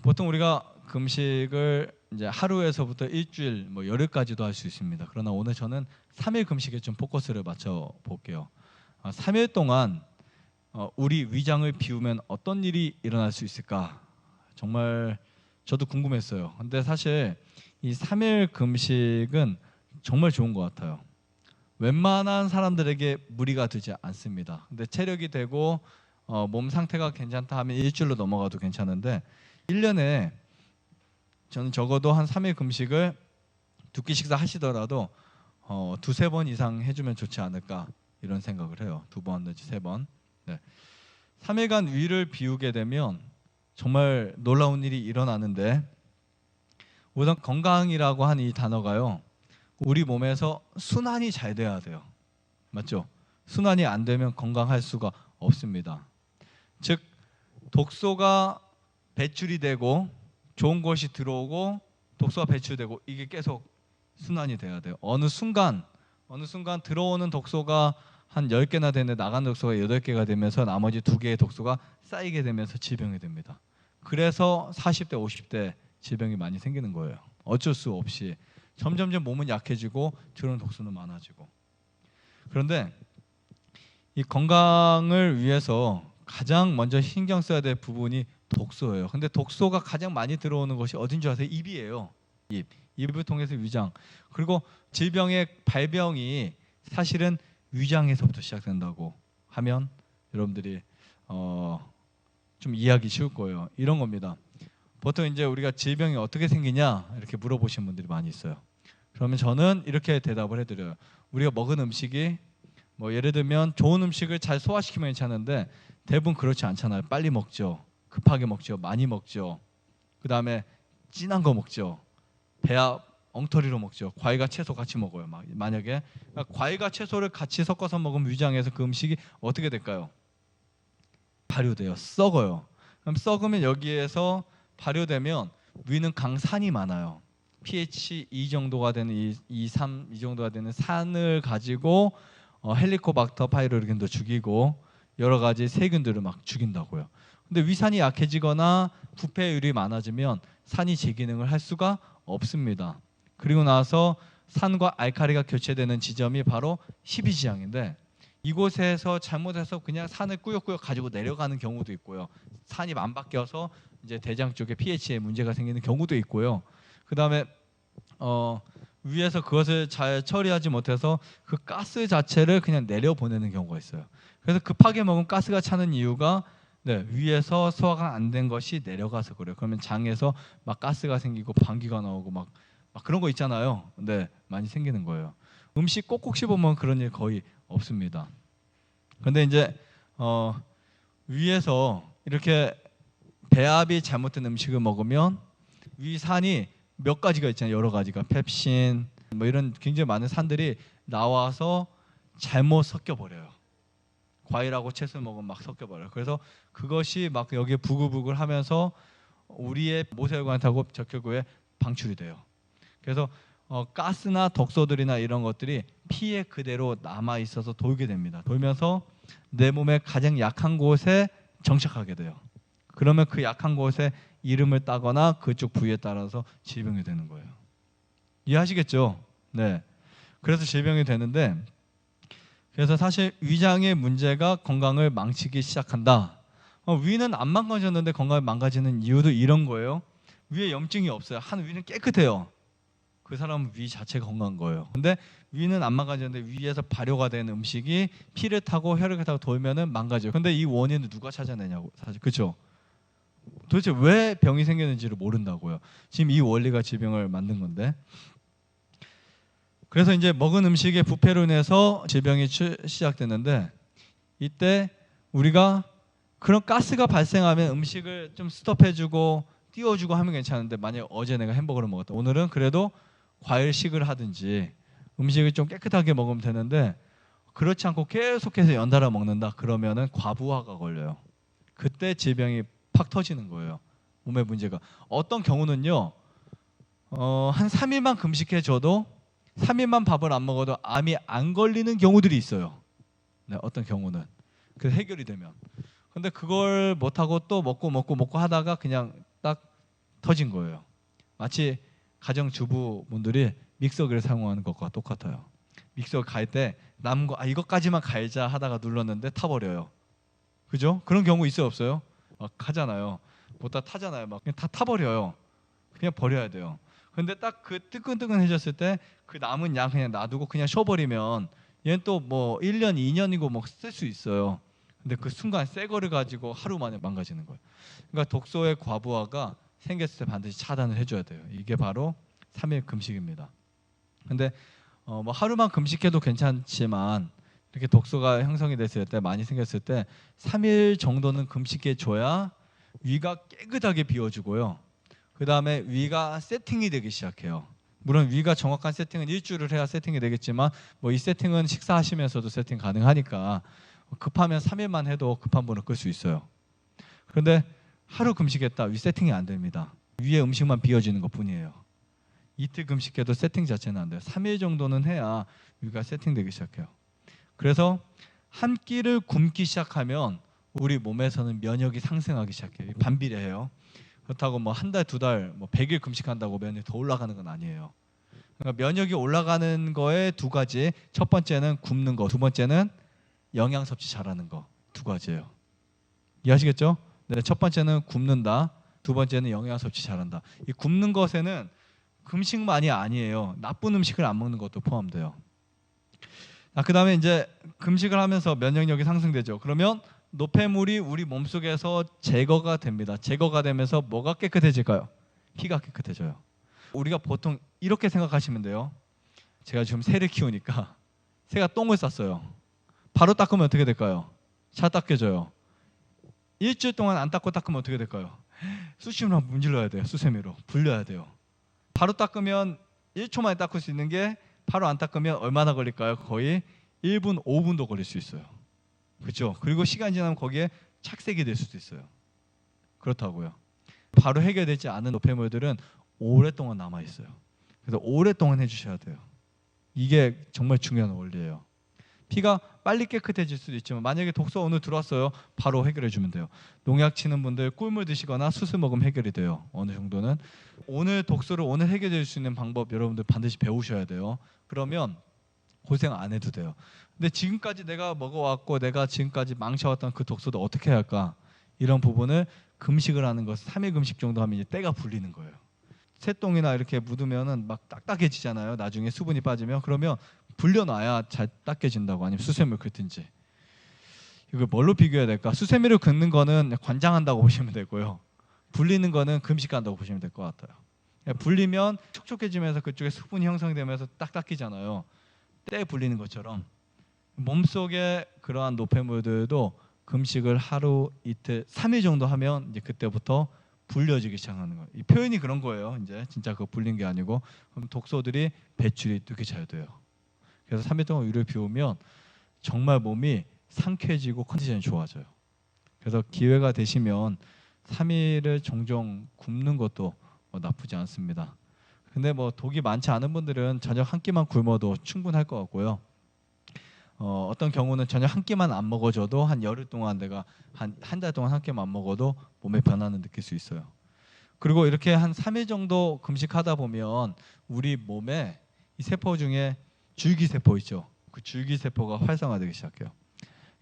보통 우리가 금식을 이제 하루에서부터 일주일, 뭐 열흘까지도 할 수 있습니다. 그러나 오늘 저는 3일 금식에 좀 포커스를 맞춰 볼게요. 3일 동안 우리 위장을 비우면 어떤 일이 일어날 수 있을까? 정말 저도 궁금했어요. 근데 사실 이 3일 금식은 정말 좋은 것 같아요. 웬만한 사람들에게 무리가 되지 않습니다. 근데 체력이 되고 몸 상태가 괜찮다 하면 일주일로 넘어가도 괜찮은데 1년에 저는 적어도 한 3일 금식을 두 끼 식사 하시더라도 두세 번 이상 해주면 좋지 않을까 이런 생각을 해요. 2번 내지 3번. 네. 3일간 위를 비우게 되면 정말 놀라운 일이 일어나는데 우선 건강이라고 한 이 단어가요. 우리 몸에서 순환이 잘 돼야 돼요. 맞죠? 순환이 안 되면 건강할 수가 없습니다. 즉 독소가 배출이 되고 좋은 것이 들어오고 독소가 배출되고 이게 계속 순환이 돼야 돼요. 어느 순간 들어오는 독소가 한 10개나 되는데 나간 독소가 8개가 되면서 나머지 2개의 독소가 쌓이게 되면서 질병이 됩니다. 그래서 40대, 50대 질병이 많이 생기는 거예요. 어쩔 수 없이 점점점 몸은 약해지고 들어오는 독소는 많아지고. 그런데 이 건강을 위해서 가장 먼저 신경 써야 될 부분이 독소예요. 근데 독소가 가장 많이 들어오는 것이 어딘 줄 아세요? 입이에요. 입을 통해서 위장. 그리고 질병의 발병이 사실은 위장에서부터 시작된다고 하면 여러분들이 좀 이해하기 쉬울 거예요. 이런 겁니다. 보통 이제 우리가 질병이 어떻게 생기냐 이렇게 물어보시는 분들이 많이 있어요. 그러면 저는 이렇게 대답을 해드려요. 우리가 먹은 음식이 뭐 예를 들면 좋은 음식을 잘 소화시키면 괜찮은데 대부분 그렇지 않잖아요. 빨리 먹죠. 급하게 먹죠. 많이 먹죠. 그 다음에 진한 거 먹죠. 배합 엉터리로 먹죠. 과일과 채소 같이 먹어요. 만약에 과일과 채소를 같이 섞어서 먹으면 위장에서 그 음식이 어떻게 될까요? 발효돼요. 썩어요. 그럼 썩으면 여기에서 발효되면 위는 강산이 많아요. pH 2 정도가 되는 2, 3 이 정도가 되는 산을 가지고 헬리코박터 파이로리균도 죽이고 여러 가지 세균들을 막 죽인다고요. 근데 위산이 약해지거나 부패율이 많아지면 산이 제 기능을 할 수가 없습니다. 그리고 나서 산과 알칼리가 교체되는 지점이 바로 12지향인데 이곳에서 잘못해서 그냥 산을 꾸역꾸역 가지고 내려가는 경우도 있고요. 산이 안 바뀌어서 이제 대장 쪽에 pH에 문제가 생기는 경우도 있고요. 그 다음에 위에서 그것을 잘 처리하지 못해서 그 가스 자체를 그냥 내려보내는 경우가 있어요. 그래서 급하게 먹으면 가스가 차는 이유가 위에서 소화가 안 된 것이 내려가서 그래요. 그러면 장에서 막 가스가 생기고 방귀가 나오고 막 그런 거 있잖아요. 많이 생기는 거예요. 음식 꼭꼭 씹으면 그런 일 거의 없습니다. 그런데 이제 위에서 이렇게 배합이 잘못된 음식을 먹으면 위산이 몇 가지가 있잖아요. 여러 가지가 펩신 뭐 이런 굉장히 많은 산들이 나와서 잘못 섞여 버려요. 과일하고 채소 먹으면 막 섞여 버려요. 그래서 그것이 막 여기에 부글부글 하면서 우리의 모세혈관하고 적혈구에 방출이 돼요. 그래서 가스나 독소들이나 이런 것들이 피에 그대로 남아 있어서 돌게 됩니다. 돌면서 내 몸의 가장 약한 곳에 정착하게 돼요. 그러면 그 약한 곳에 이름을 따거나 그쪽 부위에 따라서 질병이 되는 거예요. 이해하시겠죠? 네. 그래서 질병이 되는데 그래서 사실 위장의 문제가 건강을 망치기 시작한다. 위는 안 망가졌는데 건강이 망가지는 이유도 이런 거예요. 위에 염증이 없어요. 한 위는 깨끗해요. 그 사람은 위 자체가 건강한 거예요. 근데 위는 안 망가졌는데 위에서 발효가 된 음식이 피를 타고 혈액을 타고 돌면은 망가져요. 근데 이 원인은 누가 찾아내냐고 사실 그렇죠? 도대체 왜 병이 생겼는지를 모른다고요. 지금 이 원리가 질병을 만든 건데. 그래서 이제 먹은 음식의 부패로 인해서 질병이 시작됐는데 이때 우리가 그런 가스가 발생하면 음식을 좀 스톱해주고 띄워주고 하면 괜찮은데 만약 어제 내가 햄버거를 먹었다. 오늘은 그래도 과일식을 하든지 음식을 좀 깨끗하게 먹으면 되는데 그렇지 않고 계속해서 연달아 먹는다. 그러면은 과부하가 걸려요. 그때 질병이 팍 터지는 거예요. 몸의 문제가. 어떤 경우는요. 한 3일만 금식해줘도 3일만 밥을 안 먹어도 암이 안 걸리는 경우들이 있어요. 네, 어떤 경우는. 그래서 해결이 되면. 근데 그걸 못하고 또 먹고 하다가 그냥 터진 거예요. 마치 가정주부분들이 믹서기를 사용하는 것과 똑같아요. 믹서 갈 때 남은 거 이것까지만 갈자 하다가 눌렀는데 타버려요. 그죠? 그런 경우 있어요, 없어요? 막 하잖아요. 보다 타잖아요. 막 그냥 다 타버려요. 그냥 버려야 돼요. 근데 딱 그 뜨끈뜨끈해졌을 때 그 남은 양 그냥 놔두고 그냥 쉬어버리면 얘는 또 뭐 1년, 2년이고 뭐 쓸 수 있어요. 근데 그 순간 새 거를 가지고 하루 만에 망가지는 거예요. 그러니까 독소의 과부하가 생겼을 때 반드시 차단을 해줘야 돼요. 이게 바로 3일 금식입니다. 근데 뭐 하루만 금식해도 괜찮지만 이렇게 독소가 형성이 됐을 때 많이 생겼을 때 3일 정도는 금식해 줘야 위가 깨끗하게 비워주고요. 그 다음에 위가 세팅이 되기 시작해요. 물론 위가 정확한 세팅은 일주일을 해야 세팅이 되겠지만 뭐 이 세팅은 식사하시면서도 세팅 가능하니까 급하면 3일만 해도 급한 분은 끌 수 있어요. 그런데 하루 금식했다 위 세팅이 안 됩니다. 위에 음식만 비워지는 것 뿐이에요. 이틀 금식해도 세팅 자체는 안 돼요. 3일 정도는 해야 위가 세팅되기 시작해요. 그래서 한 끼를 굶기 시작하면 우리 몸에서는 면역이 상승하기 시작해요. 반비례해요. 그렇다고 뭐 한 달, 두 달, 뭐 100일 금식한다고 면역이 더 올라가는 건 아니에요. 그러니까 면역이 올라가는 거에 두 가지. 첫 번째는 굶는 거, 두 번째는 영양 섭취 잘하는 거. 두 가지예요. 이해하시겠죠? 네, 첫 번째는 굶는다. 두 번째는 영양 섭취 잘한다. 이 굶는 것에는 금식만이 아니에요. 나쁜 음식을 안 먹는 것도 포함돼요. 그 다음에 이제 금식을 하면서 면역력이 상승되죠. 그러면 노폐물이 우리 몸속에서 제거가 됩니다. 제거가 되면서 뭐가 깨끗해질까요? 피가 깨끗해져요. 우리가 보통 이렇게 생각하시면 돼요. 제가 지금 새를 키우니까 새가 똥을 쌌어요. 바로 닦으면 어떻게 될까요? 잘 닦여져요. 일주일 동안 안 닦고 닦으면 어떻게 될까요? 수시로 문질러야 돼요. 수세미로 불려야 돼요. 바로 닦으면 1초 만에 닦을 수 있는 게 바로 안 닦으면 얼마나 걸릴까요? 거의 1분, 5분도 걸릴 수 있어요. 그렇죠? 그리고 시간이 지나면 거기에 착색이 될 수도 있어요. 그렇다고요. 바로 해결되지 않은 노폐물들은 오랫동안 남아 있어요. 그래서 오랫동안 해주셔야 돼요. 이게 정말 중요한 원리예요. 피가 빨리 깨끗해질 수도 있지만 만약에 독소 오늘 들어왔어요. 바로 해결해 주면 돼요. 농약 치는 분들 꿀물 드시거나 수술 먹으면 해결이 돼요. 어느 정도는. 오늘 독소를 오늘 해결해 줄 수 있는 방법 여러분들 반드시 배우셔야 돼요. 그러면 고생 안 해도 돼요. 근데 지금까지 내가 먹어왔고 내가 지금까지 망쳐왔던 그 독소도 어떻게 해야 할까? 이런 부분을 금식을 하는 것 3일 금식 정도 하면 이제 때가 불리는 거예요. 새똥이나 이렇게 묻으면은 막 딱딱해지잖아요. 나중에 수분이 빠지면 그러면 불려놔야 잘 닦여진다고. 아니면 수세미를 긋든지. 이걸 뭘로 비교해야 될까? 수세미를 긋는 거는 관장한다고 보시면 되고요. 불리는 거는 금식한다고 보시면 될 것 같아요. 불리면 촉촉해지면서 그쪽에 수분이 형성되면서 딱 닦이잖아요. 때 불리는 것처럼 몸속에 그러한 노폐물들도 금식을 하루, 이틀, 3일 정도 하면 이제 그때부터 불려지기 시작하는 거예요. 이 표현이 그런 거예요. 이제 진짜 그거 불린 게 아니고 그럼 독소들이 배출이 되게 잘 돼요. 그래서 3일 동안 위를 비우면 정말 몸이 상쾌해지고 컨디션이 좋아져요. 그래서 기회가 되시면 3일을 종종 굶는 것도 나쁘지 않습니다. 근데 뭐 독이 많지 않은 분들은 저녁 한 끼만 굶어도 충분할 것 같고요. 어떤 경우는 저녁 한 끼만 안 먹어줘도 한 열흘 동안 내가 한 달 동안 한 끼만 안 먹어도 몸의 변화는 느낄 수 있어요. 그리고 이렇게 한 3일 정도 금식하다 보면 우리 몸에 이 세포 중에 줄기세포 있죠. 그 줄기세포가 활성화되기 시작해요.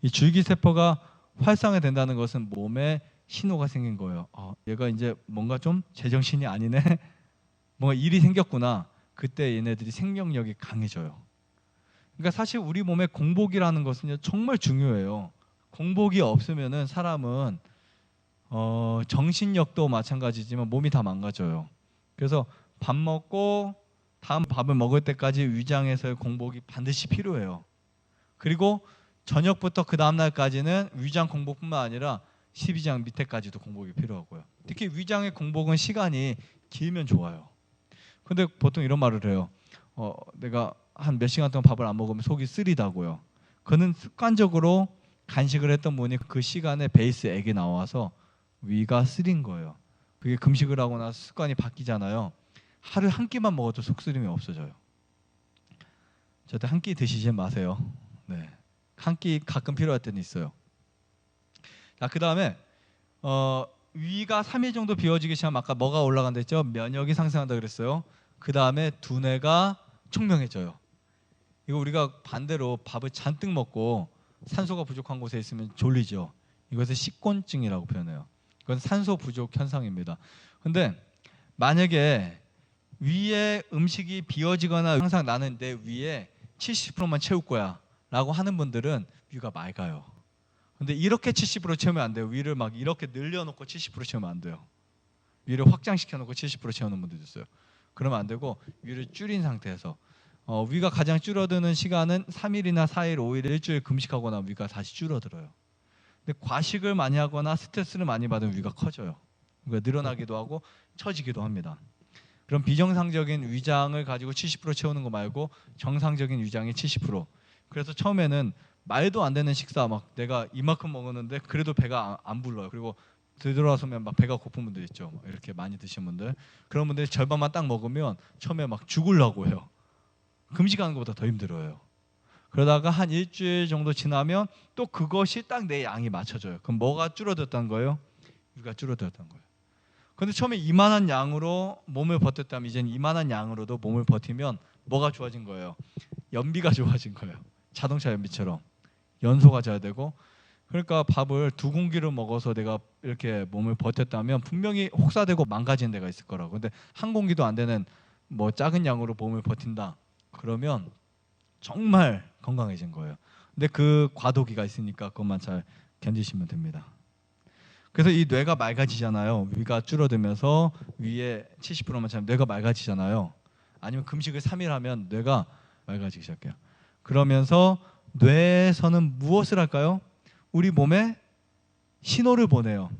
이 줄기세포가 활성화된다는 것은 몸에 신호가 생긴 거예요. 얘가 이제 뭔가 좀 제정신이 아니네. 뭔가 일이 생겼구나. 그때 얘네들이 생명력이 강해져요. 그러니까 사실 우리 몸에 공복이라는 것은 정말 중요해요. 공복이 없으면은 사람은 정신력도 마찬가지지만 몸이 다 망가져요. 그래서 밥 먹고 다음 밥을 먹을 때까지 위장에서의 공복이 반드시 필요해요. 그리고 저녁부터 그 다음 날까지는 위장 공복뿐만 아니라 12장 밑에까지도 공복이 필요하고요. 특히 위장의 공복은 시간이 길면 좋아요. 근데 보통 이런 말을 해요. 내가 한 몇 시간 동안 밥을 안 먹으면 속이 쓰리다고요. 그는 습관적으로 간식을 했던 분이 그 시간에 베이스 액이 나와서 위가 쓰린 거예요. 그게 금식을 하고 나서 습관이 바뀌잖아요. 하루에 한 끼만 먹어도 속쓰림이 없어져요. 절대 한 끼 드시지 마세요. 네, 한 끼 가끔 필요할 때는 있어요. 자, 그 다음에 위가 3일 정도 비워지기 시작하면 아까 뭐가 올라간다 했죠? 면역이 상승한다 그랬어요. 그 다음에 두뇌가 총명해져요. 이거 우리가 반대로 밥을 잔뜩 먹고 산소가 부족한 곳에 있으면 졸리죠. 이것을 식곤증이라고 표현해요. 이건 산소 부족 현상입니다. 근데 만약에 위에 음식이 비어지거나 항상 나는 내 위에 70%만 채울 거야 라고 하는 분들은 위가 맑아요. 근데 이렇게 70% 채우면 안 돼요. 위를 막 이렇게 늘려놓고 70% 채우면 안 돼요. 위를 확장시켜놓고 70% 채우는 분들도 있어요. 그러면 안 되고 위를 줄인 상태에서 위가 가장 줄어드는 시간은 3일이나 4일, 5일, 일주일 금식하거나 위가 다시 줄어들어요. 근데 과식을 많이 하거나 스트레스를 많이 받으면 위가 커져요. 그러니까 늘어나기도 하고 처지기도 합니다. 그럼 비정상적인 위장을 가지고 70% 채우는 거 말고 정상적인 위장이 70%. 그래서 처음에는 말도 안 되는 식사 막 내가 이만큼 먹었는데 그래도 배가 안 불러요. 그리고 되돌아서면 막 배가 고픈 분들 있죠. 이렇게 많이 드신 분들. 그런 분들이 절반만 딱 먹으면 처음에 막 죽으려고 해요. 금식하는 것보다 더 힘들어요. 그러다가 한 일주일 정도 지나면 또 그것이 딱 내 양이 맞춰져요. 그럼 뭐가 줄어들었다는 거예요? 위가 줄어들었다는 거예요. 근데 처음에 이만한 양으로 몸을 버텼다면 이제는 이만한 양으로도 몸을 버티면 뭐가 좋아진 거예요? 연비가 좋아진 거예요. 자동차 연비처럼 연소가 잘 되고. 그러니까 밥을 2공기를 먹어서 내가 이렇게 몸을 버텼다면 분명히 혹사되고 망가지는 데가 있을 거라고. 근데 1공기도 안 되는 뭐 작은 양으로 몸을 버틴다. 그러면 정말 건강해진 거예요. 근데 그 과도기가 있으니까 그것만 잘 견디시면 됩니다. 그래서 이 뇌가 맑아지잖아요. 위가 줄어들면서 위에 70%만 차면 뇌가 맑아지잖아요. 아니면 금식을 3일 하면 뇌가 맑아지기 시작해요. 그러면서 뇌에서는 무엇을 할까요? 우리 몸에 신호를 보내요.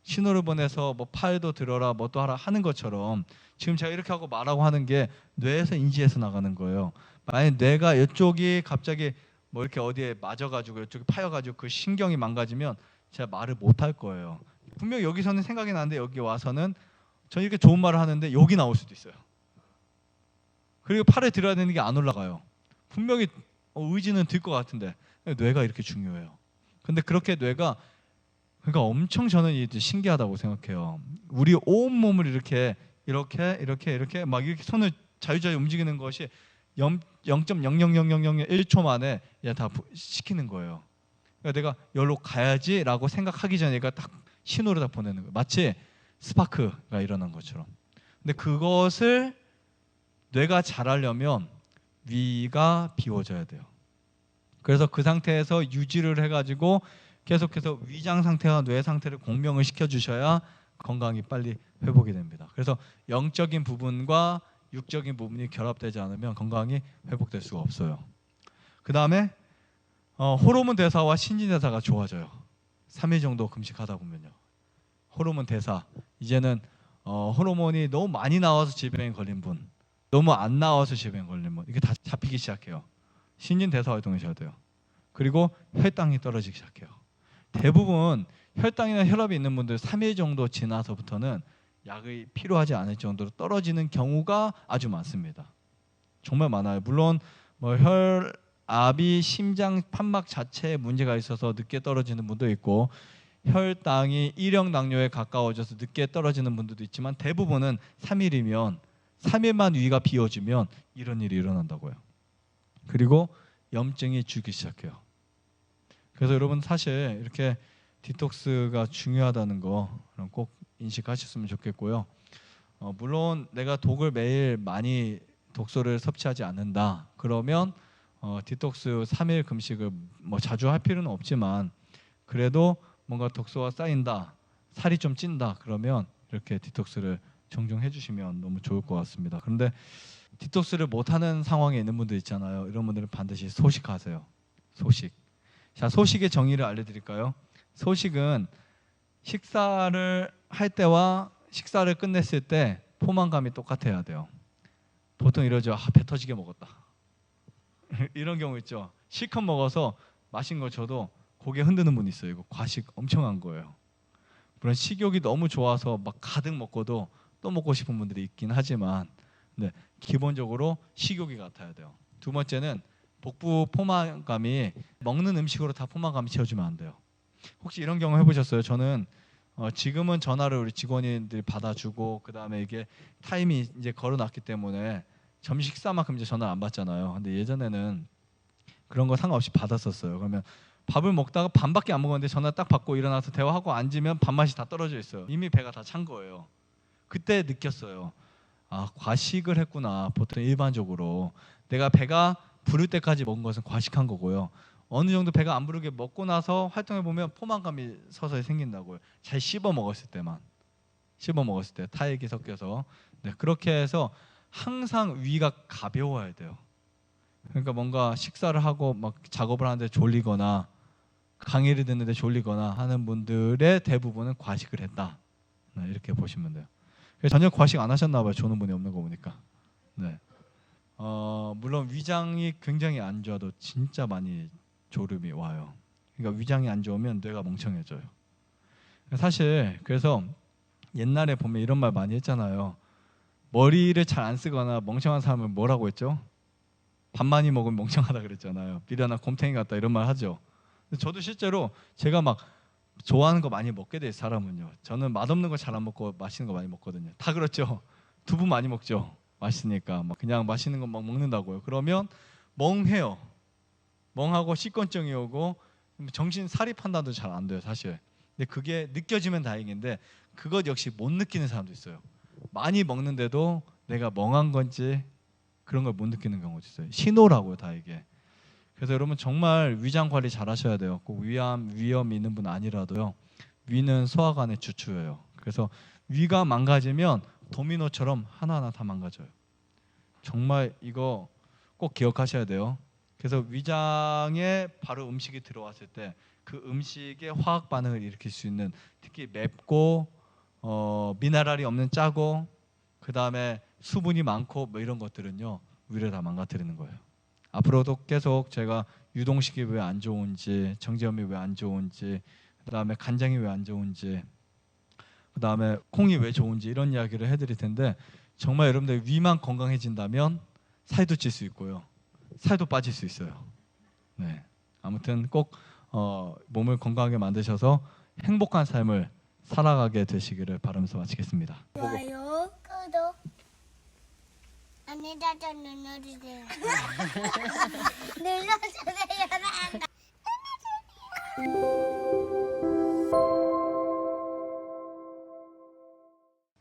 신호를 보내서 뭐 팔도 들어라 뭐 또 하라 하는 것처럼 지금 제가 이렇게 하고 말하고 하는 게 뇌에서 인지해서 나가는 거예요. 만약 뇌가 이쪽이 갑자기 뭐 이렇게 어디에 맞아가지고 이쪽이 파여가지고 그 신경이 망가지면 제가 말을 못 할 거예요. 분명 여기서는 생각이 나는데 여기 와서는 저는 이렇게 좋은 말을 하는데 여기 나올 수도 있어요. 그리고 팔에 들어야 되는 게 안 올라가요. 분명히 의지는 들 것 같은데 뇌가 이렇게 중요해요. 근데 그렇게 뇌가 그러니까 엄청 저는 이제 신기하다고 생각해요. 우리 온 몸을 이렇게 막 이렇게 손을 자유자유 움직이는 것이 0.0000001초 만에 다 시키는 거예요. 그러니까 내가 여기로 가야지라고 생각하기 전에 얘가 딱 신호를 다 보내는 거예요. 마치 스파크가 일어난 것처럼. 근데 그것을 뇌가 잘하려면 위가 비워져야 돼요. 그래서 그 상태에서 유지를 해가지고 계속해서 위장 상태와 뇌 상태를 공명을 시켜주셔야 건강이 빨리 회복이 됩니다. 그래서 영적인 부분과 육적인 부분이 결합되지 않으면 건강이 회복될 수가 없어요. 그 다음에 호르몬 대사와 신진대사가 좋아져요. 3일 정도 금식하다 보면요. 호르몬 대사, 이제는 호르몬이 너무 많이 나와서 질병에 걸린 분, 너무 안 나와서 질병에 걸린 분, 이게 다 잡히기 시작해요. 신진대사 활동이 잘 돼요. 그리고 혈당이 떨어지기 시작해요. 대부분 혈당이나 혈압이 있는 분들 3일 정도 지나서부터는 약이 필요하지 않을 정도로 떨어지는 경우가 아주 많습니다. 정말 많아요. 물론 뭐 혈압이 심장 판막 자체에 문제가 있어서 늦게 떨어지는 분도 있고 혈당이 일형 당뇨에 가까워져서 늦게 떨어지는 분들도 있지만 대부분은 3일이면 3일만 위가 비워지면 이런 일이 일어난다고요. 그리고 염증이 줄기 시작해요. 그래서 여러분 사실 이렇게 디톡스가 중요하다는 거 꼭 인식하셨으면 좋겠고요. 물론 내가 독을 매일 많이 독소를 섭취하지 않는다. 그러면 디톡스 3일 금식을 뭐 자주 할 필요는 없지만 그래도 뭔가 독소가 쌓인다, 살이 좀 찐다 그러면 이렇게 디톡스를 종종 해주시면 너무 좋을 것 같습니다. 그런데 디톡스를 못하는 상황에 있는 분들 있잖아요. 이런 분들은 반드시 소식하세요. 소식. 자, 소식의 정의를 알려드릴까요? 소식은 식사를 할 때와 식사를 끝냈을 때 포만감이 똑같아야 돼요. 보통 이러죠. 배 터지게 먹었다. 이런 경우 있죠. 실컷 먹어서 마신 거 줘도 고개 흔드는 분 있어요. 이거 과식 엄청 한 거예요. 물론 식욕이 너무 좋아서 막 가득 먹고도 또 먹고 싶은 분들이 있긴 하지만 네, 기본적으로 식욕이 같아야 돼요. 두 번째는 복부 포만감이 먹는 음식으로 다 포만감이 채워지면 안 돼요. 혹시 이런 경우 해보셨어요? 저는 지금은 전화를 우리 직원들이 받아주고 그 다음에 이게 타임이 이제 걸어놨기 때문에 점심 식사만큼 이제 전화를 안 받잖아요. 근데 예전에는 그런 거 상관없이 받았었어요. 그러면 밥을 먹다가 반밖에 안 먹었는데 전화 딱 받고 일어나서 대화하고 앉으면 밥맛이 다 떨어져 있어요. 이미 배가 다 찬 거예요. 그때 느꼈어요. 아, 과식을 했구나. 보통 일반적으로 내가 배가 부를 때까지 먹은 것은 과식한 거고요. 어느 정도 배가 안 부르게 먹고 나서 활동해 보면 포만감이 서서히 생긴다고요. 잘 씹어 먹었을 때만. 씹어 먹었을 때 타액이 섞여서. 네, 그렇게 해서 항상 위가 가벼워야 돼요. 그러니까 뭔가 식사를 하고 막 작업을 하는데 졸리거나 강의를 듣는데 졸리거나 하는 분들의 대부분은 과식을 했다. 네, 이렇게 보시면 돼요. 전혀 과식 안 하셨나 봐요. 조는 분이 없는 거 보니까. 네. 물론 위장이 굉장히 안 좋아도 진짜 많이 졸음이 와요. 그러니까 위장이 안 좋으면 뇌가 멍청해져요. 사실 그래서 옛날에 보면 이런 말 많이 했잖아요. 머리를 잘 안 쓰거나 멍청한 사람을 뭐라고 했죠? 밥 많이 먹으면 멍청하다 그랬잖아요. 미련한 곰탱이 같다 이런 말 하죠. 근데 저도 실제로 제가 막 좋아하는 거 많이 먹게 돼 사람은요. 저는 맛없는 거 잘 안 먹고 맛있는 거 많이 먹거든요. 다 그렇죠. 두부 많이 먹죠. 맛있으니까 막 그냥 맛있는 거 막 먹는다고요. 그러면 멍해요. 멍하고 식곤증이 오고 정신 사리 판단도 잘 안 돼요, 사실. 근데 그게 느껴지면 다행인데 그것 역시 못 느끼는 사람도 있어요. 많이 먹는데도 내가 멍한 건지 그런 걸 못 느끼는 경우도 있어요. 신호라고요, 다 이게. 그래서 여러분 정말 위장 관리 잘 하셔야 돼요. 꼭 위염이 있는 분 아니라도요. 위는 소화관의 주축이에요. 그래서 위가 망가지면 도미노처럼 하나하나 다 망가져요. 정말 이거 꼭 기억하셔야 돼요. 그래서 위장에 바로 음식이 들어왔을 때 그 음식의 화학 반응을 일으킬 수 있는 특히 맵고 미네랄이 없는 짜고 그 다음에 수분이 많고 뭐 이런 것들은요 위를 다 망가뜨리는 거예요. 앞으로도 계속 제가 유동식이 왜 안 좋은지, 정제염이 왜 안 좋은지, 그 다음에 간장이 왜 안 좋은지, 그 다음에 콩이 왜 좋은지 이런 이야기를 해드릴 텐데 정말 여러분들 위만 건강해진다면 살도 찔 수 있고요, 살도 빠질 수 있어요. 네, 아무튼 꼭 몸을 건강하게 만드셔서 행복한 삶을 살아가게 되시기를 바라면서 마치겠습니다. 좋아요, 구독, 안내자도 눌러주세요. 눌러주세요. 눌러주세요.